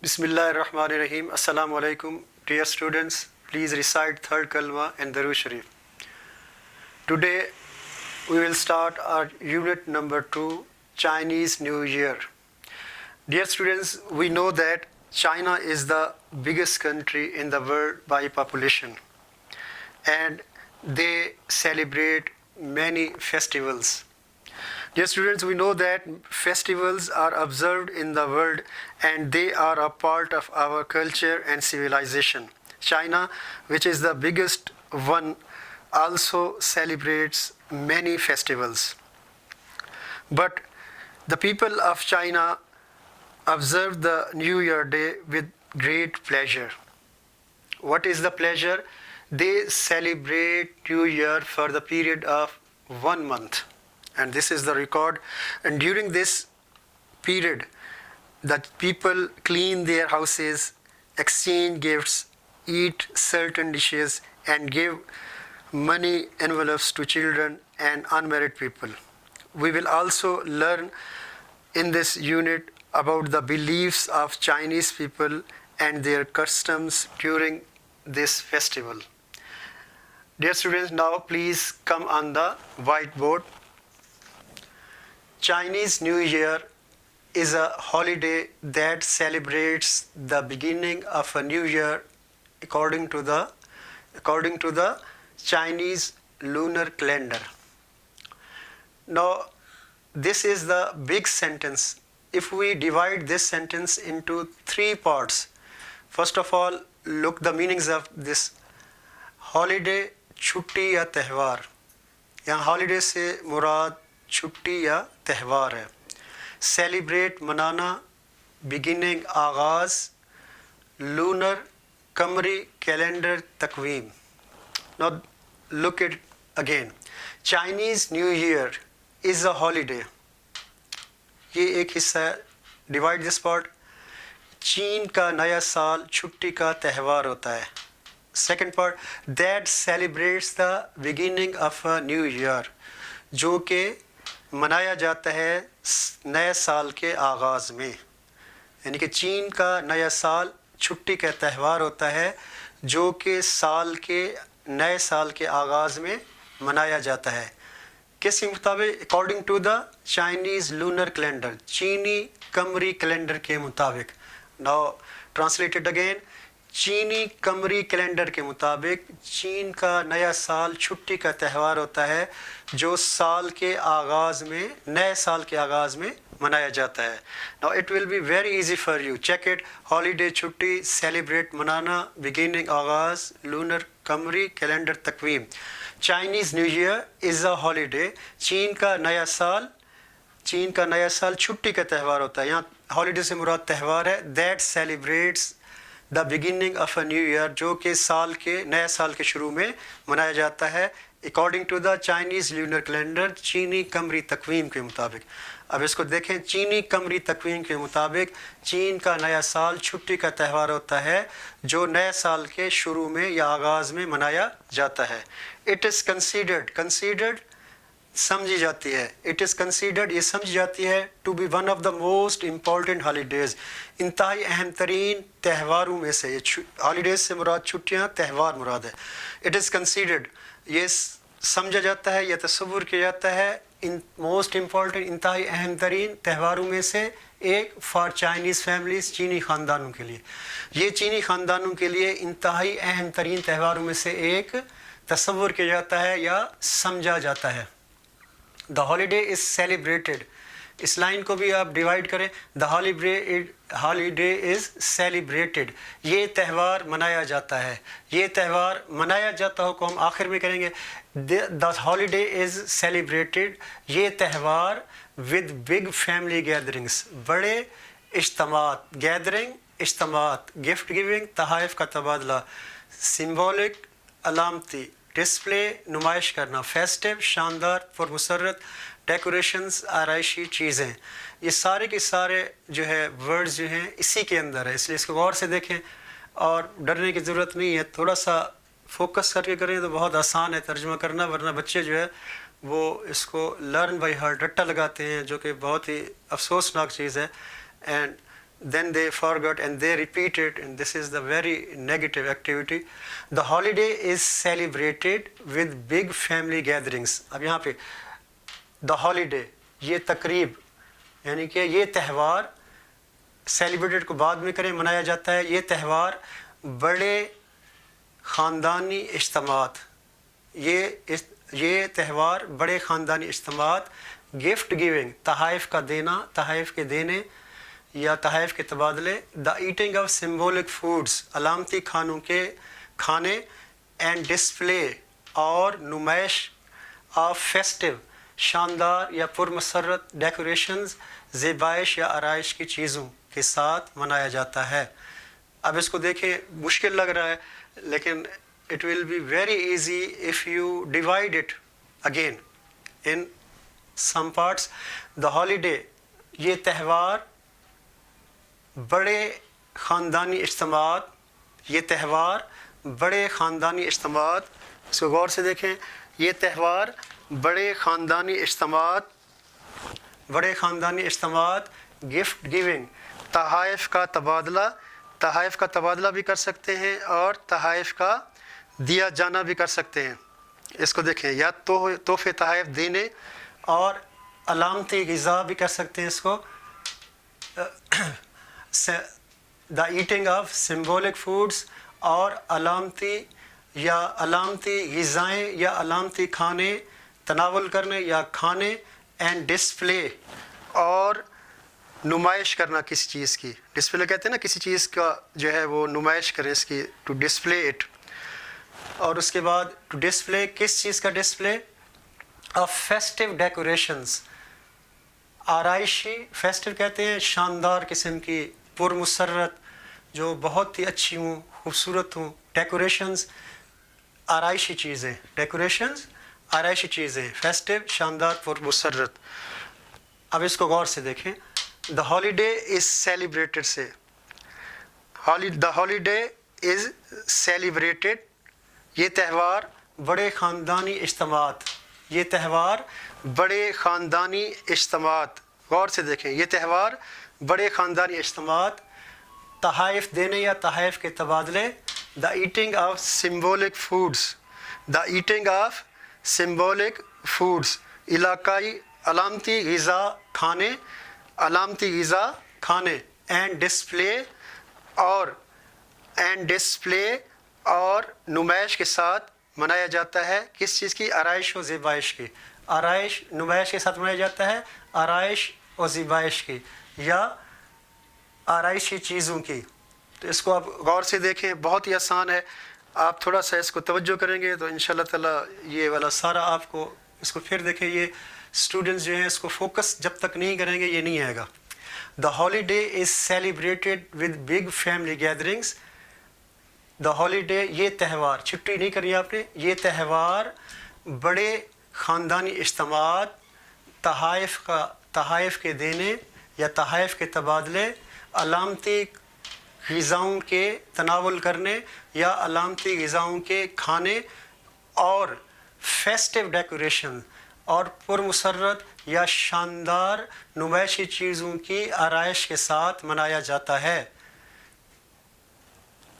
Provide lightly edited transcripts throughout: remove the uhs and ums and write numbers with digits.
Bismillah ar-Rahman ar-Rahim. Assalamu alaikum. Dear students, please recite third kalma and Darud Sharif. Today we will start our unit number 2, Chinese New Year. Dear students, we know that China is the biggest country in the world by population, and they celebrate many festivals. Dear students, we know that festivals are observed in the world and they are a part of our culture and civilization. China, which is the biggest one, also celebrates many festivals. But the people of China observe the New Year Day with great pleasure. What is the pleasure? They celebrate New Year for the period of 1 month. And this is the record. And during this period, the people clean their houses, exchange gifts, eat certain dishes, and give money envelopes to children and unmarried people. We will also learn in this unit about the beliefs of Chinese people and their customs during this festival. Dear students, now please come on the whiteboard. Chinese New Year is a holiday that celebrates the beginning of a new year according to the Chinese lunar calendar. Now, this is the big sentence. If we divide this sentence into 3 parts, first of all, look the meanings of this holiday, छुट्टी या त्यौहार. यहाँ holiday से मुराद छुट्टी या त्यौहार है. Celebrate मनाना, बिगिनिंग आगाज़, लूनर कमरी कैलेंडर तकवीम. Now look it again. Chinese new year is a holiday. ये एक हिस्सा है. Divide this part. चीन का नया साल छुट्टी का त्यौहार होता है. Second part, that celebrates the beginning of a new year, जो कि मनाया जाता है नए साल के आगाज़ में. यानी कि चीन का नया साल छुट्टी का त्यौहार होता है जो कि नए साल के आगाज़ में मनाया जाता है. किसके मुताबिक? According to the Chinese lunar calendar, चीनी कमरी कैलेंडर के मुताबिक. Now translated again. चीनी कमरी कैलेंडर के मुताबिक चीन का नया साल छुट्टी का त्यौहार होता है जो नए साल के आगाज़ में मनाया जाता है. Now it will be very easy for you. Check it. Holiday छुट्टी, सेलिब्रेट मनाना, बिगिनिंग आगाज़, लूनर कमरी कैलेंडर तकवीम. Chinese new year is a holiday. चीन का नया साल छुट्टी का त्यौहार होता है. यहाँ हॉलीडे से मुराद त्यौहार है. That celebrates the beginning of a new year, जो कि नए साल के शुरू में मनाया जाता है according to the Chinese lunar calendar, चीनी कमरी तकवीम के मुताबिक. अब इसको देखें. चीनी कमरी तकवीम के मुताबिक चीन का नया साल छुट्टी का त्यौहार होता है जो नए साल के शुरू में या आगाज़ में मनाया जाता है. इट इज़ कंसीडर्ड समझी जाती है. इट इज़ कंसीडर्ड, ये समझी जाती है to be one of the most important holidays, इंतहाई अहम तरीन त्यौहारों में से. हॉलीडेज़ से मुराद छुट्टियाँ, त्यौहार मुराद है. इट इज़ कंसीडर्ड, ये समझा जाता है या तसव्वुर किया जाता है इन मोस्ट इम्पॉर्टेंट, इंतहाई अहम तरीन त्यौहारों में से एक फॉर चाइनीज़ फैमिलीज़, चीनी ख़ानदानों के लिए. ये चीनी ख़ानदानों के लिए इंतहाई अहम तरीन त्यौहारों में से एक तसव्वुर किया जाता है या समझा जाता है. The holiday is celebrated. इस लाइन को भी आप डिवाइड करें. The holiday is celebrated. ये त्यौहार मनाया जाता है. ये त्यौहार मनाया जाता हो को हम आखिर में करेंगे. The holiday is celebrated. ये त्यौहार विद बिग फैमिली गैदरिंग्स, बड़े इज्तिमात, गैदरिंग इज्तिमात, गिफ्ट गिविंग, तहाइफ का तबादला, सिम्बॉलिक अलामती, डिस्प्ले नुमाइश करना, फेस्टिव शानदार, पुरमसरत, डेकोरेशंस आराइशी चीज़ें. ये सारे के सारे जो है वर्ड्स जो हैं इसी के अंदर है, इसलिए इसको गौर से देखें और डरने की ज़रूरत नहीं है. थोड़ा सा फोकस करके करें तो बहुत आसान है तर्जुमा करना, वरना बच्चे जो है वो इसको लर्न बाई हार्ट रट्टा लगाते हैं, जो कि बहुत ही अफसोसनाक चीज़ है. And then they forgot and they repeat it, and this is the very negative activity. The holiday is celebrated with big family gatherings. अब यहाँ पे the holiday, ये तकरीब यानी कि ये त्यौहार सेलिब्रेटेड को बाद में करें, मनाया जाता है। ये त्यौहार बड़े ख़ानदानी इज्तिमात, ये त्यौहार बड़े ख़ानदानी इज्तिमात, गिफ्ट गिविंग, तहाइफ का देना, तहाइफ के देने या तहाइफ के तबादले, the eating of symbolic foods, अलामती खानों के खाने, एंड डिस्प्ले और नुमाइश ऑफ फेस्टिव, शानदार या पुरमसरत डेकोरेशंस, ज़ेबाइश या आराइश की चीज़ों के साथ मनाया जाता है। अब इसको देखें, मुश्किल लग रहा है, लेकिन it will be very easy if you divide it again in some parts. The holiday, ये त्यौहार बड़े ख़ानदानी इज्तिमात, ये त्यौहार बड़े ख़ानदानी इज्तिमात, इसको गौर से देखें, ये त्यौहार बड़े ख़ानदानी इज्तिमात, गिफ्ट गिविंग, तहाइफ का तबादला, तहाइफ का तबादला भी कर सकते हैं और तहाइफ का दिया जाना भी कर सकते हैं। इसको देखें, या तोहफे तहाइफ देने और अलामती ग़िज़ा भी कर सकते हैं। इसको the eating of symbolic foods और अलामती ग़िज़ाएँ या अलामती खाने तनावुल करने या खाने, एंड डिस्प्ले और नुमाइश करना किसी चीज़ की, डिस्प्ले कहते हैं ना, किसी चीज़ का जो है वो नुमाइश करें इसकी, टू डिस्प्ले इट। और उसके बाद टू डिस्प्ले, किस चीज़ का डिस्प्ले, ऑफ फेस्टिव डेकोरेशंस, आराइशी, फेस्टिव कहते हैं शानदार किस्म की, पुरमुसर्रत जो बहुत ही अच्छी हों, खूबसूरत हों, डेकोरेशंस आराइशी चीज़ें, डेकोरेशंस आराइशी चीज़ें, फेस्टिव शानदार पुरमुसर्रत। अब इसको गौर से देखें, द हॉलीडे इज़ सेलिब्रेटेड से, द हॉलीडे इज़ सेलिब्रेटेड, ये त्यौहार बड़े ख़ानदानी इज्तिमात, ये त्यौहार बड़े ख़ानदानी इज्तिमात, गौर से देखें, ये त्यौहार बड़े ख़ानदानी इज्तिमात, तहाइफ देने या तहाइफ के तबादले, the eating of symbolic foods, the eating of symbolic foods, इलाकाई अलामती ग़िज़ा खाने, अलामती ग़िज़ा खाने, एंड डिस्प्ले और नुमाइश के साथ मनाया जाता है। किस चीज़ की, आराइश और ज़ेबाइश की, आराइश नुमाइश के साथ मनाया जाता है, आराइश और ज़ेबाइश की या आराइशी चीज़ों की। तो इसको आप गौर से देखें, बहुत ही आसान है। आप थोड़ा सा इसको तवज्जो करेंगे तो इंशाल्लाह ताला ये वाला सारा आपको, इसको फिर देखें, ये स्टूडेंट्स जो हैं इसको फोकस जब तक नहीं करेंगे ये नहीं आएगा। The holiday is celebrated with big family gatherings, the holiday, ये त्यौहार, छुट्टी नहीं करी आपने, ये त्यौहार बड़े ख़ानदानी इज्तिमात, तहाइफ के देने या तहाइफ के तबादले, अलामती ग़िज़ाओं के तनावुल करने या अलामती ग़िज़ाओं के खाने, और फेस्टिव डेकोरेशन और पुरमुसर्रत या शानदार नुमाइशी चीज़ों की आराइश के साथ मनाया जाता है।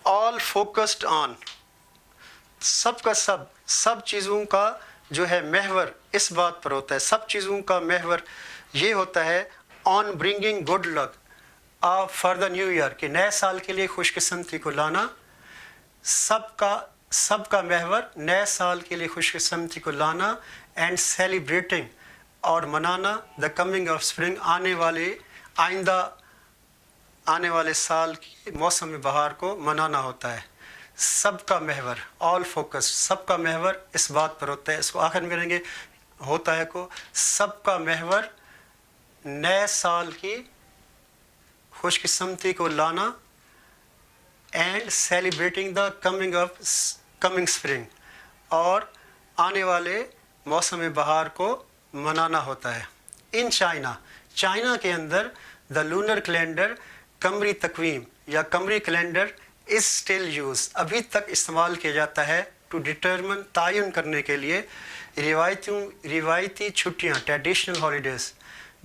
ऑल फोकस्ड ऑन, सब चीज़ों का जो है महवर इस बात पर होता है, सब चीज़ों का महवर ये होता है, on bringing good luck for the new year, कि नए साल के लिए खुशकिस्मती को लाना, सबका महवर नए साल के लिए खुशकिस्मती को लाना, एंड सेलिब्रेटिंग और मनाना, द कमिंग ऑफ स्प्रिंग, आने वाले साल की मौसम बहार को मनाना होता है। सबका महवर, ऑल फोकस, सबका महवर इस बात पर होता है। इसको आखिर में करेंगे, होता है को, सबका महवर नए साल की खुशकिस्मती को लाना, and celebrating the coming spring, और आने वाले मौसम बहार को मनाना होता है। इन चाइना के अंदर द लूनर कैलेंडर, कमरी तकवीम या कमरी कैलेंडर इज़ स्टिल यूज़, अभी तक इस्तेमाल किया जाता है, टू डिटरमिन, तयन करने के लिए, रिवायती छुट्टियाँ, ट्रेडिशनल हॉलीडेज़,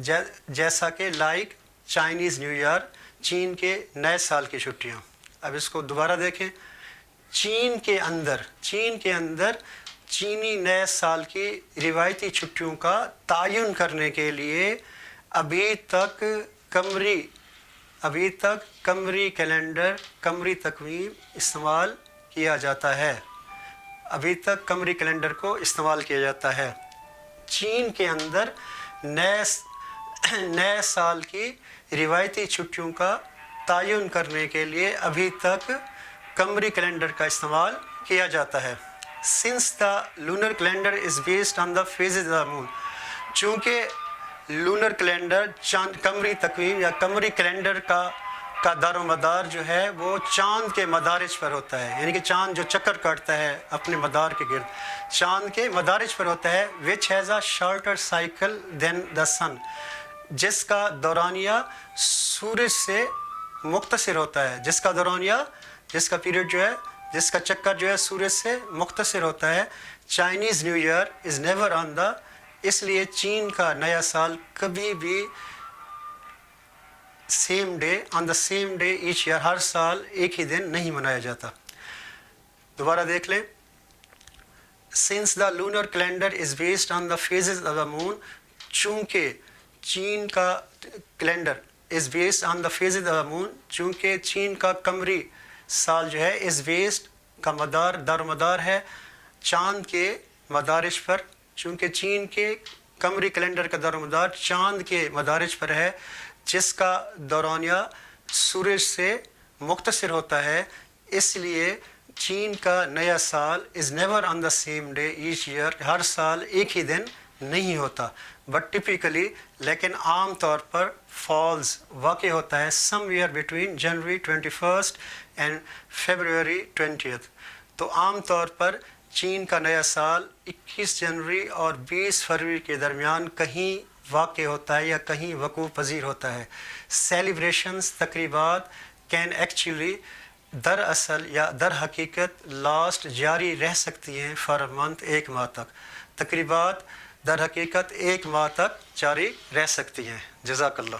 जैसा कि लाइक चाइनीज़ न्यू ईयर, چین کے نئے سال کی چھٹیاں. اب اس کو دوبارہ دیکھیں. چین کے اندر چینی نئے سال کی روایتی چھٹیوں کا تعین کرنے کے لیے ابھی تک قمری کیلنڈر، قمری تقویم استعمال کیا جاتا ہے. ابھی تک قمری کیلنڈر کو استعمال کیا جاتا ہے. چین کے اندر نئے سال کی روایتی چھٹیوں کا تعین کرنے کے لیے ابھی تک قمری کیلنڈر کا استعمال کیا جاتا ہے. Since the lunar calendar is based on the phases of the moon, چونکہ لونر کیلنڈر قمری تقویم یا قمری کیلنڈر کا دار و مدار جو ہے وہ چاند کے مدارج پر ہوتا ہے، یعنی کہ چاند جو چکر کاٹتا ہے اپنے مدار کے گرد، چاند کے مدارج پر ہوتا ہے. which has a shorter cycle than the sun، جس کا دورانیہ سورج سے مختصر ہوتا ہے، جس کا پیریڈ جو ہے، جس کا چکر جو ہے سورج سے مختصر ہوتا ہے. Chinese new year is never on the, اس لیے چین کا نیا سال کبھی بھی on the same day each year, ہر سال ایک ہی دن نہیں منایا جاتا. دوبارہ دیکھ لیں. Since the lunar calendar is based on the phases of the moon, چونکہ چین کا کیلنڈر is based on the phases of the moon, چونکہ چین کا قمری سال جو ہے از بیسڈ کا دار و مدار ہے چاند کے مدارج پر. چونکہ چین کے قمری کیلنڈر کا دار و مدار چاند کے مدارج پر ہے، جس کا دورانیہ سورج سے مختصر ہوتا ہے، اس لیے چین کا نیا سال is never on the same day each year, ہر سال ایک ہی دن نہیں ہوتا. بٹ ٹپیکلی، لیکن عام طور پر فالز واقع ہوتا ہے some year between January 21 and February 20. تو عام طور پر چین کا نیا سال 21 جنوری اور 20 فروری کے درمیان کہیں واقع ہوتا ہے یا کہیں وقوع پذیر ہوتا ہے. سیلیبریشنز، تقریبات کین ایکچولی دراصل یا در حقیقت لاسٹ جاری رہ سکتی ہیں فار اے منتھ، ایک ماہ تک. تقریبات در حقیقت ایک ماہ تک جاری رہ سکتی ہیں. جزاک اللہ.